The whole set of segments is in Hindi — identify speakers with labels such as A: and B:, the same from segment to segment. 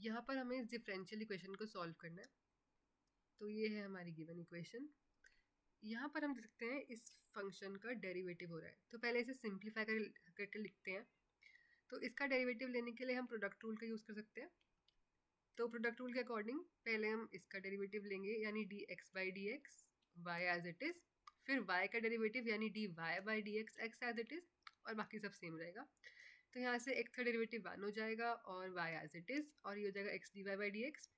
A: यहाँ पर हमें इस डिफरेंशियल इक्वेशन को सॉल्व करना है। तो ये है हमारी गिवन इक्वेशन। यहाँ पर हम देख सकते हैं इस फंक्शन का डेरिवेटिव हो रहा है, तो पहले इसे सिंप्लीफाई करके लिखते हैं। तो इसका डेरिवेटिव लेने के लिए हम प्रोडक्ट रूल का यूज़ कर सकते हैं। तो प्रोडक्ट रूल के अकॉर्डिंग पहले हम इसका डेरिवेटिव लेंगे, यानी d x by d x y as it is, फिर y का डेरिवेटिव यानी d y by d x x as it is, और बाकी सब सेम रहेगा। तो यहाँ से x का डेरिवेटिव 1 हो जाएगा और y एज इट इज़, और ये हो जाएगा x d y by d x.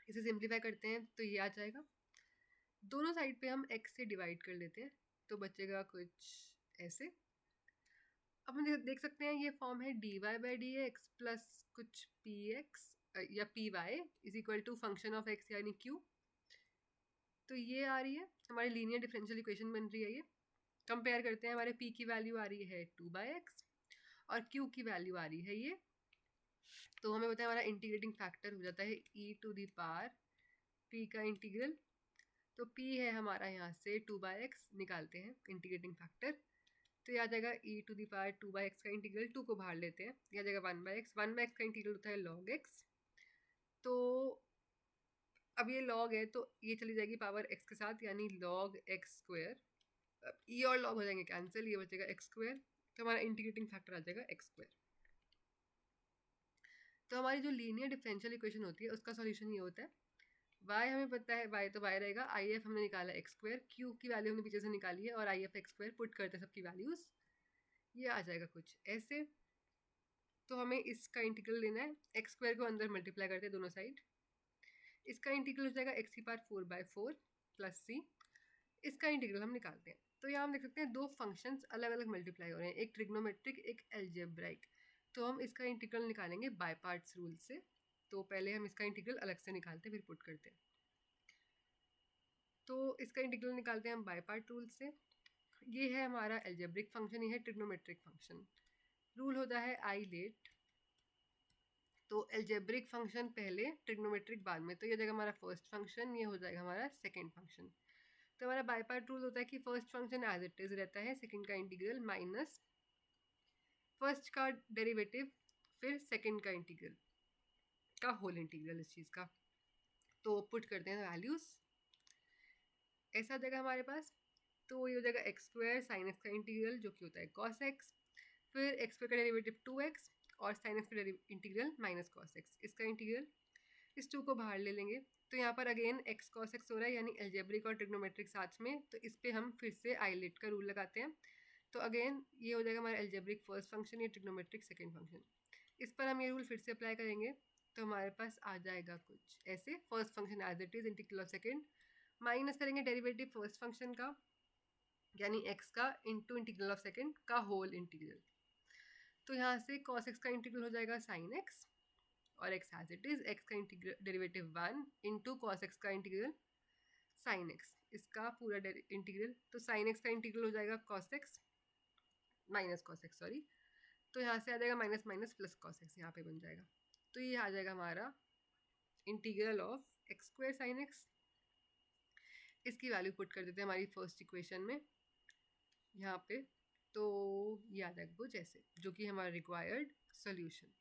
A: इसे सिंप्लीफाई करते हैं तो ये आ जाएगा। दोनों साइड पे हम x से डिवाइड कर लेते हैं, तो बचेगा कुछ ऐसे। अब हम देख सकते हैं ये फॉर्म है d y by d x plus कुछ पी एक्स या p y is equal to function of x यानी क्यू। तो ये आ रही है हमारी लीनियर डिफरेंशियल इक्वेशन बन रही है। ये कंपेयर करते हैं, हमारे p की वैल्यू आ रही है 2/x और q की वैल्यू आ रही है ये। तो हमें पता है हमारा इंटीग्रेटिंग फैक्टर हो जाता है e to the power p का इंटीग्रल। तो p है हमारा यहाँ से 2/x, निकालते हैं इंटीग्रेटिंग फैक्टर। तो ये आ जाएगा e to the power 2/x का इंटीग्रल, 2 को बाहर लेते हैं, ये आ जाएगा 1/x। 1/x का इंटीग्रल होता है log x। तो अब ये log है तो ये चली जाएगी पावर x के साथ, यानी log x स्क्वायर। अब e और log हो जाएंगे कैंसिल, ये बचेगा x स्क्वायर। तो हमारा इंटीग्रेटिंग फैक्टर आ जाएगा x स्क्वायर। तो हमारी जो लीनियर डिफरेंशियल इक्वेशन होती है उसका सॉल्यूशन ये होता है, y हमें पता है y तो y रहेगा, if हमने निकाला x स्क्वायर, q की वैल्यू हमने पीछे से निकाली है और if x स्क्वायर पुट करते हैं सबकी वैल्यूज, ये आ जाएगा कुछ ऐसे। तो हमें इसका इंटीग्रल लेना है, x स्क्वायर को अंदर मल्टीप्लाई करते हैं दोनों साइड। इसका इंटीग्रल हो जाएगा x की पावर 4/4 प्लस c। इसका इंटीग्रल हम निकालते हैं। तो यहाँ हम देख सकते हैं दो फंक्शंस अलग अलग मल्टीप्लाई हो रहे हैं, एक ट्रिग्नोमेट्रिक एक एल्जेब्राइक। तो हम इसका इंटीग्रल निकालेंगे बाय पार्ट्स रूल से। तो पहले हम इसका इंटीग्रल अलग से निकालते हैं फिर पुट करते हैं। तो इसका इंटीग्रल निकालते हैं हम बाय पार्ट रूल से। ये है हमारा एल्जेब्रिक फंक्शन, ये है ट्रिग्नोमेट्रिक फंक्शन। रूल होता है आई लेट। तो एल्जेब्रिक फंक्शन पहले, ट्रिग्नोमेट्रिक बाद में। तो ये हो जाएगा हमारा फर्स्ट फंक्शन, ये हो जाएगा हमारा सेकेंड फंक्शन। तो हमारा बाय पार्ट रूल होता है कि first function as it is रहता है, सेकंड का इंटीग्रल माइनस फर्स्ट का डेरिवेटिव फिर सेकंड का इंटीग्रल का होल इंटीग्रल इस चीज़ का। तो पुट करते हैं वैल्यूज, ऐसा हो जाएगा हमारे पास। तो ये हो जाएगा एक्स स्क्वायर साइन एक्स का इंटीग्रल जो कि होता है कॉस एक्स, फिर एक्स स्क्वायर का डेरिवेटिव 2x और साइन एक्स का इंटीग्रल माइनस कॉस एक्स, इसका इंटीग्रल। इस 2 को बाहर ले लेंगे। तो यहाँ पर अगेन एक्स कॉस एक्स हो रहा है, यानी एल्जेब्रिक और ट्रिग्नोमेट्रिक साथ में। तो इस पर हम फिर से आईलेट का रूल लगाते हैं। तो अगेन ये हो जाएगा हमारा एल्जेब्रिक फर्स्ट फंक्शन, ये ट्रिग्नोमेट्रिक सेकेंड फंक्शन। इस पर हम ये रूल फिर से अप्लाई करेंगे तो हमारे पास आ जाएगा कुछ ऐसे, first function as it is integral of second, minus करेंगे डेरिवेटिव फर्स्ट फंक्शन का यानी एक्स का इंटू इंटीग्रल ऑफ सेकेंड का होल इंटीग्रल। तो यहाँ से कॉस एक्स का इंटीग्रल हो जाएगा साइन एक्स और x as it is, x का integral derivative 1 into cos x का इंटीग्रल साइन एक्स, इसका पूरा इंटीग्रल। तो साइन एक्स का इंटीग्रल हो जाएगा cos x minus cos x, sorry. तो यहाँ से आ जाएगा minus minus plus cos x, यहाँ पे बन जाएगा। तो ये आ जाएगा हमारा integral of x square sine x. इसकी वैल्यू पुट कर देते हैं हमारी फर्स्ट इक्वेशन में यहाँ पे। तो ये आ जाएगा कुछ ऐसे, जो कि हमारा रिक्वायर्ड सोल्यूशन।